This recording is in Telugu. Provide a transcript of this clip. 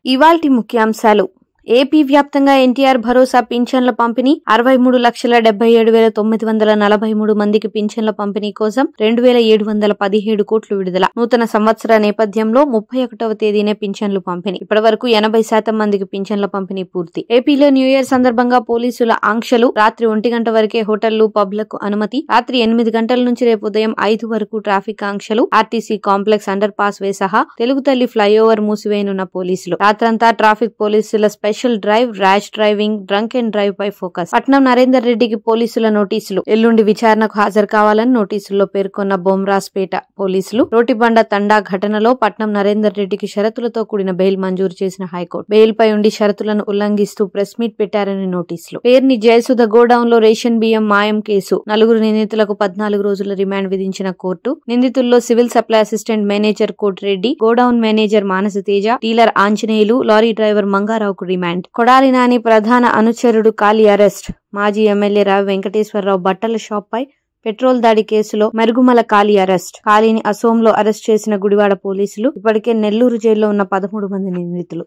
ఇవాల్టి ముఖ్యాంశాలు. ఏపీ వ్యాప్తంగా ఎన్టీఆర్ భరోసా పింఛన్ల పంపిణీ 63,77,943 మందికి పింఛన్ల పంపిణీ కోసం 2,717 కోట్లు విడుదల. నూతన సంవత్సర నేపథ్యంలో 31వ తేదీనే పింఛన్లు పంపిణీ. ఇప్పటివరకు 80% మందికి పింఛన్ల పంపిణీ పూర్తి. ఏపీలో న్యూ ఇయర్ సందర్భంగా పోలీసుల ఆంక్షలు. రాత్రి 1 గంట వరకే హోటళ్లు, పబ్లకు అనుమతి. రాత్రి 8 గంటల నుంచి రేపు ఉదయం 5 వరకు ట్రాఫిక్ ఆంక్షలు. RTC complex underpass way సహా తెలుగుతల్లి ఫ్లైఓవర్ మూసివేయనున్న పోలీసులు. రాత్రంతా ట్రాఫిక్ పోలీసుల special drive, rash driving, drunk and drive పై ఫోకస్. పట్నం నరేందర్ రెడ్డికి పోలీసుల నోటీసులు. ఎల్లుండి విచారణకు హాజరు కావాలని నోటీసుల్లో పేర్కొన్న బొమ్రాస్పేట పోలీసులు. రోటిబండ తండా ఘటనలో పట్నం నరేందర్ రెడ్డికి షరతులతో కూడిన బెయిల్ మంజూరు చేసిన హైకోర్టు. బెయిల్ పై ఉండి షరతులను ఉల్లంఘిస్తూ ప్రెస్ మీట్ పెట్టారని నోటీసులు. పేర్ని జయసుధ గోడౌన్ లో రేషన్ బియ్యం మాయం కేసు. 4 నిందితులకు 14 రోజుల రిమాండ్ విధించిన కోర్టు. నిందితుల్లో civil supply assistant manager Kotireddy, godown manager Manasa Teja, dealer Anjaneyulu, lorry driver మంగారావుకు రిమాండ్. కొడాలి నాని ప్రధాన అనుచరుడు కాళీ అరెస్ట్. మాజీ ఎమ్మెల్యే రావి వెంకటేశ్వరరావు బట్టల షాప్ పై పెట్రోల్ దాడి కేసులో మరుగుమల కాళీ అరెస్ట్. కాళీని అసోంలో అరెస్ట్ చేసిన గుడివాడ పోలీసులు. ఇప్పటికే నెల్లూరు జైల్లో ఉన్న 13 మంది నిందితులు.